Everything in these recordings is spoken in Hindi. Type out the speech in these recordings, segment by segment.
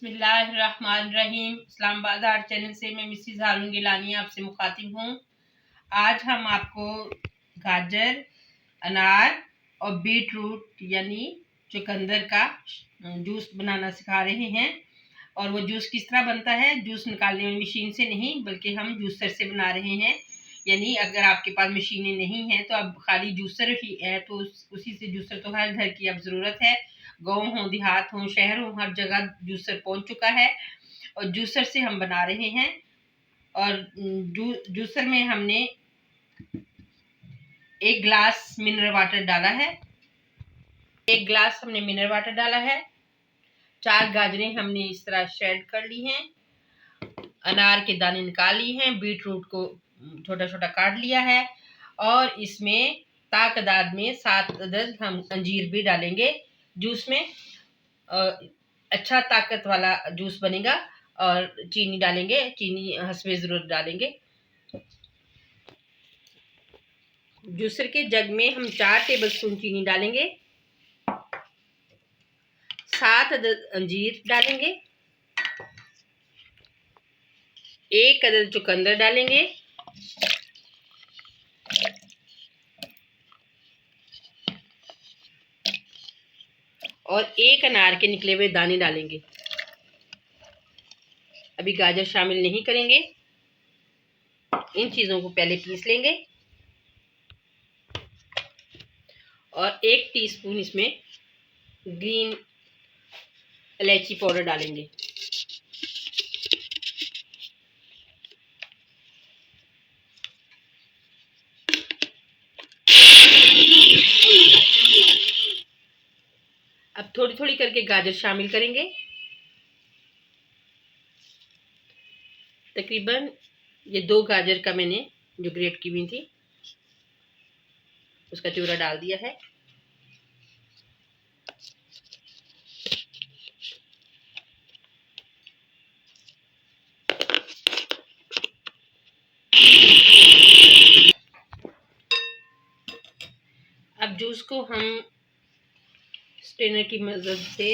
बिस्मिल्लाहिर्रहमानिर्रहीम। इस्लामाबाद आर्ट चैनल से मैं मिसेस हारून गिलानी आपसे मुखातिब हूँ। आज हम आपको गाजर, अनार और बीट रूट यानी चुकंदर का जूस बनाना सिखा रहे हैं। और वो जूस किस तरह बनता है, जूस निकालने वाली मशीन से नहीं बल्कि हम जूसर से बना रहे हैं। यानी अगर आपके पास मशीनें नहीं हैं तो अब खाली जूसर ही है तो उसी से जूसर तो हर घर की अब ज़रूरत है। गाँव हो, देहात हो, शहर हो, हर जगह जूसर पहुंच चुका है और जूसर से हम बना रहे हैं। और जूसर में हमने 1 गिलास मिनरल वाटर डाला है। 1 गिलास हमने मिनरल वाटर डाला है। 4 गाजरें हमने इस तरह श्रेड कर ली हैं। अनार के दाने निकाल लिए हैं। बीट रूट को छोटा छोटा काट लिया है और इसमें ताकदाद में 7 अदद हम अंजीर भी डालेंगे जूस में। अच्छा ताकत वाला जूस बनेगा। और चीनी डालेंगे, चीनी हस्बे ज़रूरत डालेंगे। जूसर के जग में हम 4 टेबलस्पून चीनी डालेंगे। 7 अदद अंजीर डालेंगे। 1 अदद चुकंदर डालेंगे। और 1 अनार के निकले हुए दाने डालेंगे। अभी गाजर शामिल नहीं करेंगे। इन चीज़ों को पहले पीस लेंगे और 1 टीस्पून इसमें ग्रीन इलायची पाउडर डालेंगे। अब थोड़ी थोड़ी करके गाजर शामिल करेंगे। तकरीबन ये 2 गाजर का मैंने जो ग्रेट की हुई थी उसका चूरा डाल दिया है। अब जूस को हम स्ट्रेनर की मदद से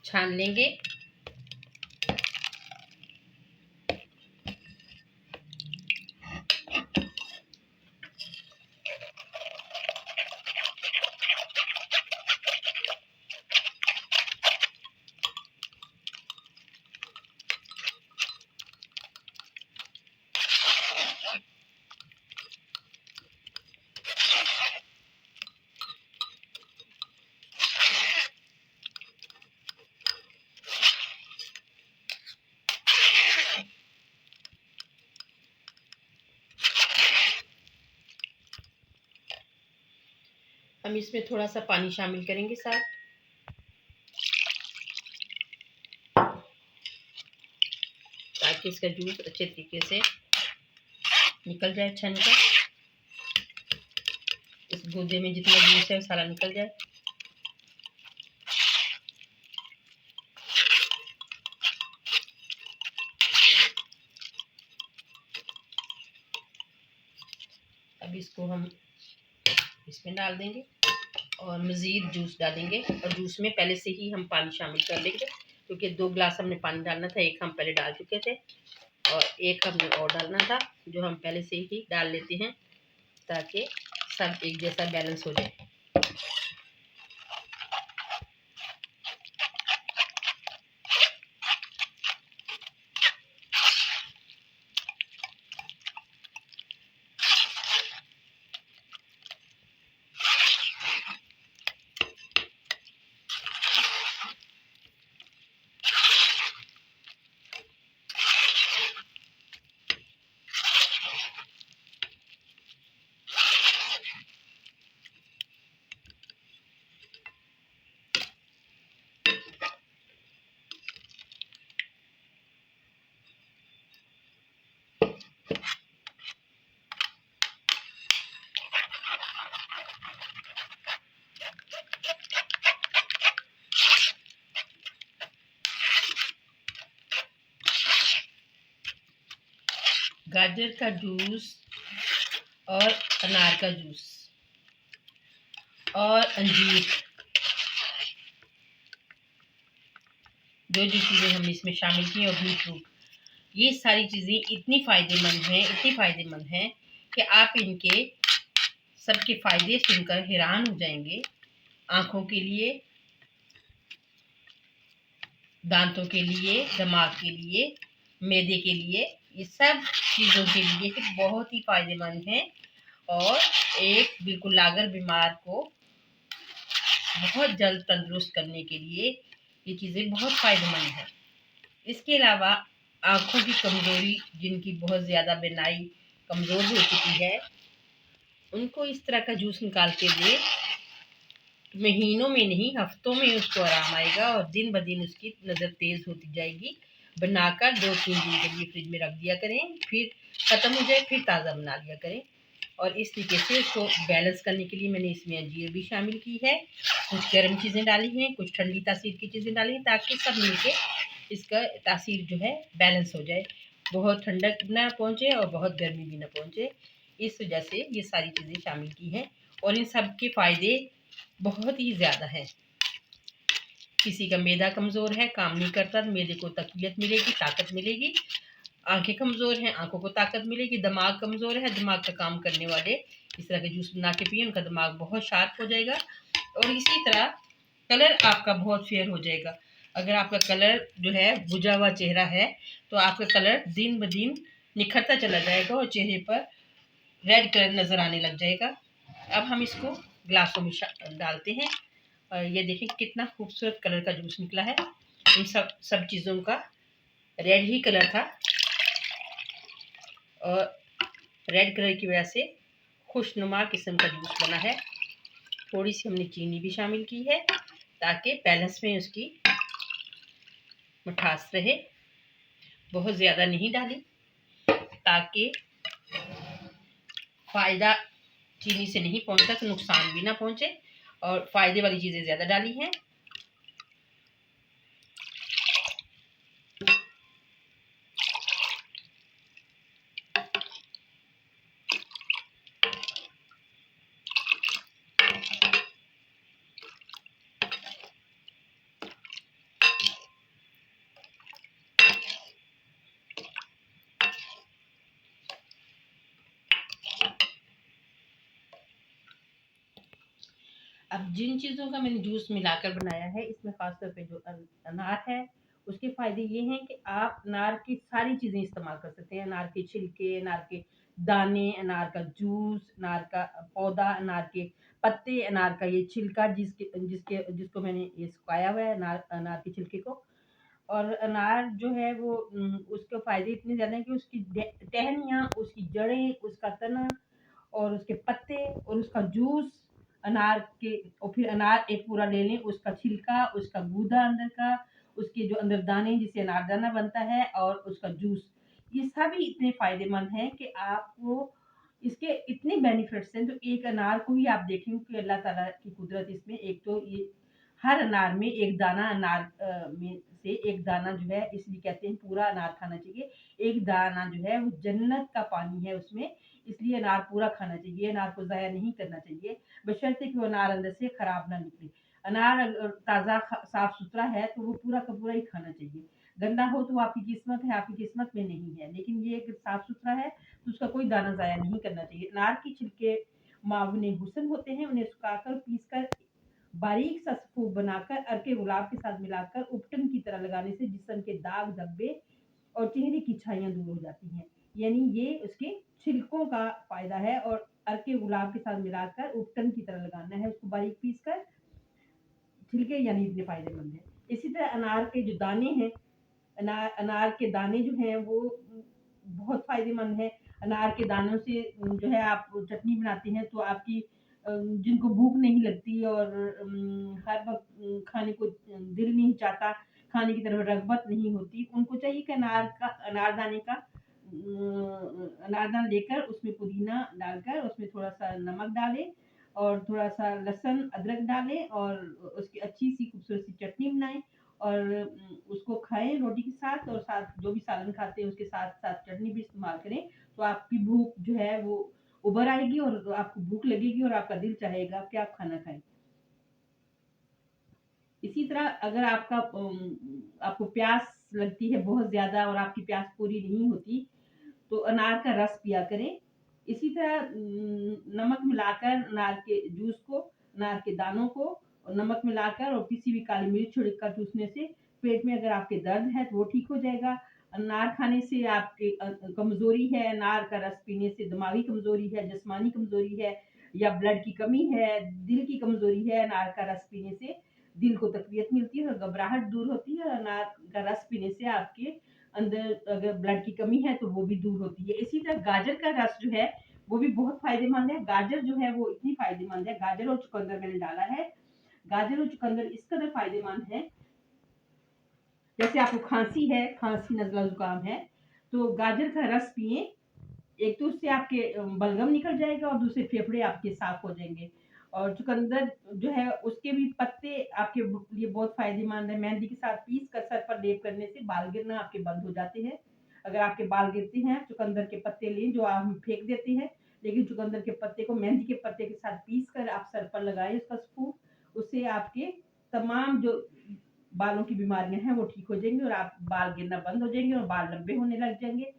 छान लेंगे। हम इसमें थोड़ा सा पानी शामिल करेंगे साथ, ताकि इसका जूस अच्छे तरीके से निकल जाए, छन कर इस गूदे में जितना जूस है सारा निकल जाए। अब इसको हम इसमें डाल देंगे और मज़ीद जूस डालेंगे। और जूस में पहले से ही हम पानी शामिल कर लेंगे क्योंकि 2 गिलास हमने पानी डालना था। 1 हम पहले डाल चुके थे और 1 हमने और डालना था, जो हम पहले से ही डाल लेते हैं ताकि सब एक जैसा बैलेंस हो जाए। गाजर का जूस और अनार का जूस और अंजीर जो जो चीज़ें हम इसमें शामिल की और बीट रूट, ये सारी चीज़ें इतनी फ़ायदेमंद हैं कि आप इनके सबके फ़ायदे सुनकर हैरान हो जाएंगे। आँखों के लिए, दांतों के लिए, दिमाग के लिए, मैदे के लिए, ये सब चीज़ों के लिए बहुत ही फ़ायदेमंद हैं और एक बिल्कुल लागर बीमार को बहुत जल्द तंदुरुस्त करने के लिए ये चीज़ें बहुत फ़ायदेमंद हैं। इसके अलावा आँखों की कमज़ोरी, जिनकी बहुत ज़्यादा बीनाई कमज़ोर हो चुकी है, उनको इस तरह का जूस निकाल के दे, महीनों में नहीं हफ्तों में उसको आराम आएगा और दिन ब दिन उसकी नज़र तेज़ होती जाएगी। बनाकर 2-3 दिन के लिए फ्रिज में रख दिया करें, फिर ख़त्म हो जाए फिर ताज़ा बना लिया करें। और इस तरीके से उसको बैलेंस करने के लिए मैंने इसमें अंजीर भी शामिल की है, कुछ गर्म चीज़ें डाली हैं, कुछ ठंडी तासीर की चीज़ें डाली हैं, ताकि सब मिलके इसका तासीर जो है बैलेंस हो जाए, बहुत ठंडक ना पहुँचे और बहुत गर्मी भी ना पहुँचे। इस वजह से ये सारी चीज़ें शामिल की हैं और इन सब के फ़ायदे बहुत ही ज़्यादा है। किसी का मैदा कमज़ोर है, काम नहीं करता, मैदे को तक़वियत मिलेगी, ताकत मिलेगी। आंखें कमज़ोर हैं, आंखों को ताकत मिलेगी। दिमाग कमज़ोर है, दिमाग का काम करने वाले इस तरह के जूस बना के पिए, उनका दिमाग बहुत शार्प हो जाएगा। और इसी तरह कलर आपका बहुत फेयर हो जाएगा। अगर आपका कलर जो है बुझा हुआ चेहरा है तो आपका कलर दिन ब दिन निखरता चला जाएगा और चेहरे पर रेड कलर नज़र आने लग जाएगा। अब हम इसको ग्लासों में डालते हैं और ये देखें कितना खूबसूरत कलर का जूस निकला है। इन सब चीज़ों का रेड ही कलर था और रेड कलर की वजह से खुशनुमा किस्म का जूस बना है। थोड़ी सी हमने चीनी भी शामिल की है ताकि बैलेंस में उसकी मिठास रहे। बहुत ज़्यादा नहीं डाली ताकि फ़ायदा चीनी से नहीं पहुंचता तो नुकसान भी ना पहुंचे, और फ़ायदे वाली चीज़ें ज़्यादा डाली हैं। अब जिन चीज़ों का मैंने जूस मिलाकर बनाया है, इसमें ख़ासतौर पे जो अनार है, उसके फ़ायदे ये हैं कि आप अनार की सारी चीज़ें इस्तेमाल कर सकते हैं। अनार के छिलके, अनार के दाने, अनार का जूस, अनार का पौधा, अनार के पत्ते, अनार का ये छिलका जिसको मैंने ये सुखाया हुआ है, अनार अनार के छिलके को। और अनार जो है वो उसके फ़ायदे इतने ज़्यादा हैं कि उसकी टहनियाँ, उसकी जड़ें, उसका तना और उसके पत्ते और उसका जूस, अनार के, और फिर अनार एक पूरा ले लें, उसका छिलका, उसका गूदा अंदर का, उसके जो अंदर दाने जिससे अनारदाना बनता है और उसका जूस, ये सभी इतने फ़ायदेमंद हैं कि आपको इसके इतने बेनिफिट्स हैं। तो एक अनार को ही आप देखें कि अल्लाह ताला की कुदरत इसमें, एक तो ये हर अनार में एक दाना, अनार में से एक दाना जो है, इसलिए कहते हैं पूरा अनार खाना चाहिए। एक दाना जो है वो जन्नत का पानी है उसमें, इसलिए अनार पूरा खाना चाहिए, अनार को ज़ाया नहीं करना चाहिए, बशर्ते कि वो अनार अंदर से खराब ना निकले। अनार अगर ताज़ा साफ सुथरा है तो वो पूरा का पूरा ही खाना चाहिए। गंदा हो तो आपकी किस्मत है, आपकी किस्मत में नहीं है, लेकिन ये अगर साफ सुथरा है तो उसका कोई दाना ज़ाया नहीं करना चाहिए। अनार के छिलके मावने हुस्न होते हैं, उन्हें सुखाकर पीसकर बारीक सा सूप बनाकर अर्के गुलाब के साथ मिलाकर उपटन की तरह लगाने से जिस्म के दाग धब्बे और चेहरे की छाइयाँ दूर हो जाती हैं। यानी ये उसके छिलकों का फ़ायदा है। और अर्के गुलाब के साथ मिलाकर उपटन की तरह लगाना है, उसको बारीक पीस कर, छिलके यानी इतने फ़ायदेमंद हैं। इसी तरह अनार के जो दाने हैं, अनार के दाने जो हैं वो बहुत फ़ायदेमंद हैं। अनार के दानों से जो है आप चटनी बनाते हैं तो आपकी जिनको भूख नहीं लगती और हर वक़्त खाने को दिल नहीं चाहता, खाने की तरफ रग़बत नहीं होती, उनको चाहिए कि अनारदाने का अनारदाना लेकर उसमें पुदीना डालकर उसमें थोड़ा-सा नमक डालें और थोड़ा-सा लहसुन, अदरक डालें और उसकी अच्छी-सी खूबसूरत-सी चटनी बनाएँ और उसको खाएँ रोटी के साथ, और साथ जो भी सालन खाते हैं उसके साथ-साथ चटनी भी इस्तेमाल करें, तो आपकी भूख जो है वो उभर आएगी और आपको भूख लगेगी और आपका दिल चाहेगा कि आप खाना खाएँ। इसी तरह अगर आपको प्यास लगती है बहुत ज़्यादा और आपकी प्यास पूरी नहीं होती, तो अनार का रस पिया करें। इसी तरह नमक मिलाकर अनार के जूस को, अनार के दानों को और नमक मिलाकर और किसी भी काली मिर्च छिड़क चूसने से पेट में अगर आपके दर्द है तो वो ठीक हो जाएगा। अनार खाने से आपके कमजोरी है, अनार का रस पीने से दिमागी कमजोरी है, जिस्मानी कमजोरी है या ब्लड की कमी है, दिल की कमजोरी है, अनार का रस पीने से दिल को तकवीत मिलती है और घबराहट दूर होती है। अनार का रस पीने से आपके अंदर अगर ब्लड की कमी है तो वो भी दूर होती है। इसी तरह गाजर का रस जो है वो भी बहुत फायदेमंद है। गाजर जो है वो इतनी फायदेमंद है, गाजर और चुकंदर मैंने डाला है। गाजर और चुकंदर इस कदर फायदेमंद है, जैसे आपको खांसी है, खांसी नजला जुकाम है, तो गाजर का रस पिए। एक तो उससे आपके बलगम निकल जाएगा और दूसरे फेफड़े आपके साफ हो जाएंगे। और चुकंदर जो है उसके भी पत्ते आपके लिए बहुत फायदेमंद है। मेहंदी के साथ पीस कर सर पर लेप करने से बाल गिरना आपके बंद हो जाते हैं। अगर आपके बाल गिरते हैं, चुकंदर के पत्ते लें, जो आप फेंक देते हैं, लेकिन चुकंदर के पत्ते को मेहंदी के पत्ते के साथ पीस कर आप सर पर लगाएं उसका स्पून। उससे आपके तमाम जो बालों की बीमारियां हैं वो ठीक हो जाएंगी और आप बाल गिरना बंद हो जाएंगे और बाल लंबे होने लग जाएंगे।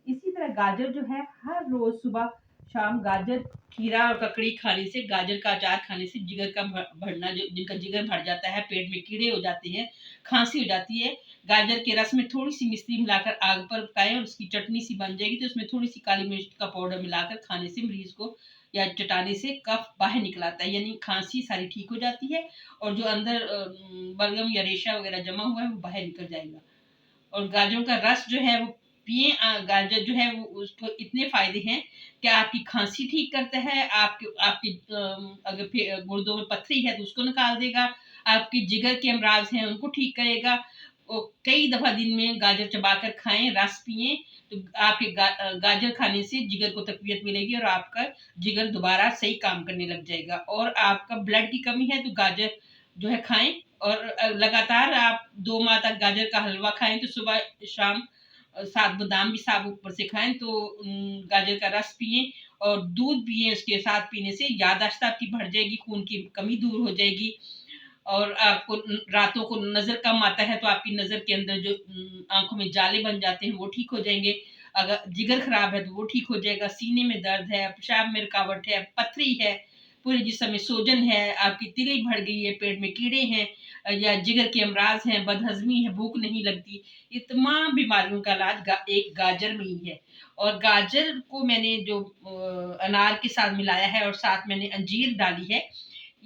इसी तरह गाजर जो है हर रोज सुबह शाम गाजर, खीरा और ककड़ी खाने से, गाजर का अचार खाने से जिगर का बढ़ना, जो जिनका जिगर भर जाता है, पेट में कीड़े हो जाते हैं, खांसी हो जाती है, गाजर के रस में थोड़ी सी मिश्री मिलाकर आग पर पकाएं और उसकी चटनी सी बन जाएगी, तो उसमें थोड़ी सी काली मिर्च का पाउडर मिलाकर खाने से मरीज को या चटाने से कफ बाहर निकलाता है, यानी खांसी सारी ठीक हो जाती है और जो अंदर बलगम या रेशा वगैरह जमा हुआ है वो बाहर निकल जाएगा। और गाजरों का रस जो है वो पिए। गाजर जो है वो उसको इतने फायदे हैं कि आपकी खांसी ठीक करता है, आपके आपके अगर गुर्दों में पथरी है तो उसको निकाल देगा, आपके जिगर के अमराज हैं उनको ठीक करेगा। और कई दफा दिन में गाजर चबाकर खाएं, रस पिए, तो आपके गाजर खाने से जिगर को तकवीत मिलेगी और आपका जिगर दोबारा सही काम करने लग जाएगा। और आपका ब्लड की कमी है तो गाजर जो है खाएं और लगातार आप 2 माह तक गाजर का हलवा खाएं, तो सुबह शाम साथ बादाम भी साथ ऊपर से खाएं, तो गाजर का रस पिए और दूध पिए। उसके साथ पीने से याददाश्त आपकी बढ़ जाएगी, खून की कमी दूर हो जाएगी और आपको रातों को नजर कम आता है तो आपकी नजर के अंदर जो आंखों में जाले बन जाते हैं वो ठीक हो जाएंगे। अगर जिगर खराब है तो वो ठीक हो जाएगा। सीने में दर्द है, पेशाब में रुकावट है, पथरी है, पूरे जिस्म में सूजन है, आपकी तिली बढ़ गई है, पेट में कीड़े हैं या जिगर के अमराज हैं, बदहजमी है, भूख नहीं लगती, ये तमाम बीमारियों का इलाज एक गाजर में ही है। और गाजर को मैंने जो अनार के साथ मिलाया है और साथ मैंने अंजीर डाली है,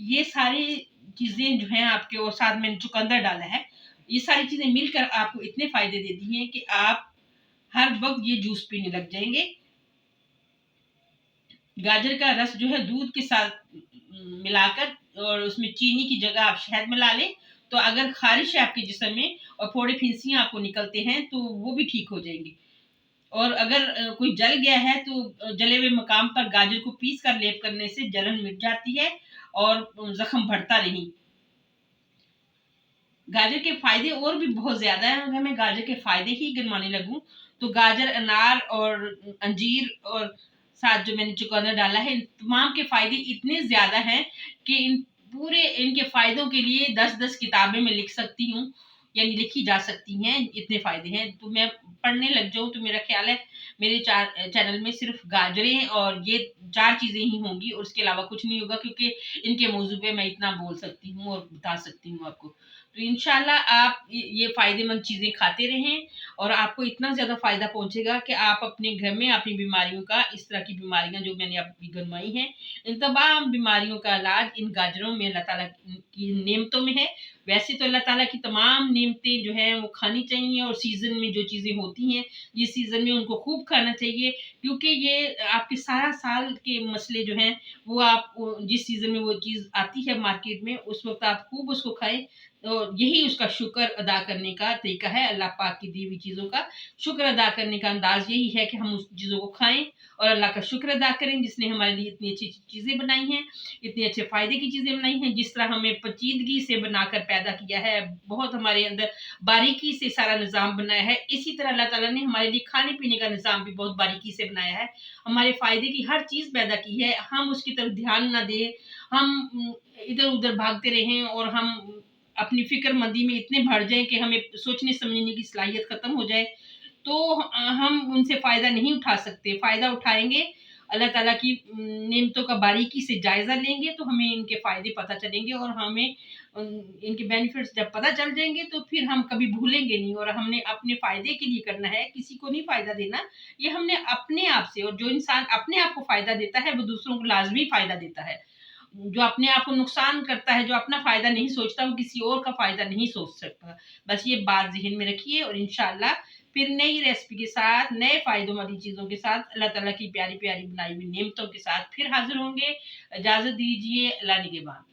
ये सारी चीजें जो हैं आपके, और साथ मैंने चुकंदर डाला है, ये सारी चीजें मिलकर आपको इतने फायदे देती हैं कि आप हर वक्त ये जूस पीने लग जाएंगे। गाजर का रस जो है दूध के साथ मिलाकर और उसमें चीनी की जगह आप शहद मिला लें, तो अगर खारिश है आपके जिस्म में और फोड़े फिंसियां आपको निकलते हैं तो वो भी ठीक हो जाएंगे। और अगर कोई जल गया है तो जले हुए मकाम पर गाजर को पीस कर लेप करने से जलन मिट जाती है और जख्म बढ़ता नहीं। गाजर के फायदे और भी बहुत ज्यादा हैं। अगर मैं गाजर के फायदे ही गिनवाने लगूं तो गाजर, अनार और अंजीर और साथ जो मैंने चुकंदर डाला है, इन तमाम के फायदे इतने ज्यादा हैं कि इनके फायदों के लिए 10-10 किताबें मैं लिख सकती हूँ, यानी लिखी जा सकती हैं, इतने फायदे हैं। तो मैं पढ़ने लग जाऊं तो मेरा ख्याल है मेरे चैनल में सिर्फ गाजरें और ये 4 चीजें ही होंगी और उसके अलावा कुछ नहीं होगा, क्योंकि इनके मौजू पे मैं इतना बोल सकती हूँ और बता सकती हूँ आपको। तो इंशाल्लाह आप ये फायदेमंद चीजें खाते रहें और आपको इतना ज्यादा फायदा पहुंचेगा कि आप अपने घर में अपनी बीमारियों का, इस तरह की बीमारियां जो मैंने आपकी गिनवाई हैं, इन तमाम बीमारियों का इलाज इन गाजरों में अल्लाह ताला की नेमतों में है। वैसे तो अल्लाह ताला की तमाम नेमतें जो हैं वो खानी चाहिए और सीजन में जो चीजें होती हैं जिस सीजन में उनको खूब खाना चाहिए, क्योंकि ये आपके सारा साल के मसले जो हैं वो आप जिस सीजन में वो चीज आती है मार्केट में उस वक्त आप खूब उसको खाएं। तो यही उसका शुक्र अदा करने का तरीका है। अल्लाह पाक की दी हुई चीज़ों का शुक्र अदा करने का अंदाज यही है कि हम उस चीज़ों को खाएं और अल्लाह का शुक्र अदा करें जिसने हमारे लिए इतनी अच्छी चीज़ें बनाई हैं, इतने अच्छे फ़ायदे की चीज़ें बनाई हैं, जिस तरह हमें पेचीदगी से बनाकर पैदा किया है, बहुत हमारे अंदर बारीकी से सारा निज़ाम बनाया है, इसी तरह अल्लाह ताला ने हमारे लिए खाने पीने का निज़ाम भी बहुत बारीकी से बनाया है, हमारे फ़ायदे की हर चीज़ पैदा की है। हम उसकी तरफ ध्यान ना दें, हम इधर उधर भागते रहें और हम अपनी फिक्रमंदी में इतने भर जाए कि हमें सोचने समझने की सलाहियत ख़त्म हो जाए, तो हम उनसे फ़ायदा नहीं उठा सकते। फ़ायदा उठाएंगे अल्लाह ताला की नेमतों का बारीकी से जायज़ा लेंगे तो हमें इनके फ़ायदे पता चलेंगे, और हमें इनके बेनिफिट्स जब पता चल जाएंगे तो फिर हम कभी भूलेंगे नहीं। और हमने अपने फ़ायदे के लिए करना है, किसी को नहीं फ़ायदा देना। ये हमने अपने आप से, और जो इंसान अपने आप को फ़ायदा देता है वो दूसरों को लाजमी फ़ायदा देता है। जो अपने आप को नुकसान करता है, जो अपना फ़ायदा नहीं सोचता, वो किसी और का फ़ायदा नहीं सोच सकता। बस ये बात ज़हन में रखिए, और इंशाअल्लाह फिर नई रेसिपी के साथ, नए फ़ायदों वाली चीज़ों के साथ, अल्लाह ताला की प्यारी-प्यारी बनाई हुई नेमतों के साथ फिर हाज़िर होंगे। इजाज़त दीजिए, अल्लाह निगहबान।